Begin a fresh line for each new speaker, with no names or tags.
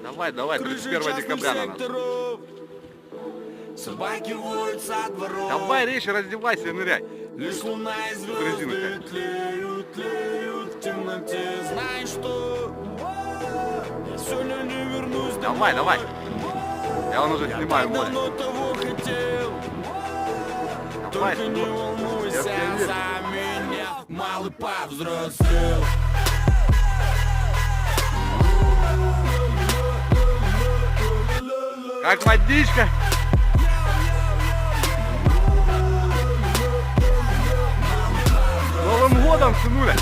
Давай, давай, 31 декабря на нас.
Собаки воют со дворов.
Давай, Речи, раздевайся и ныряй.
Лишь луна и звезды тлеют, тлеют в темноте. Знаешь что? Я сегодня не вернусь домой.
Давай, давай. Я вон уже снимаю море.
Давно того хотел.
Давай,
Только не волнуйся
я в тебя верю.
за меня. Малый повзрослел.
Как водичка. С Новым годом, сынуля.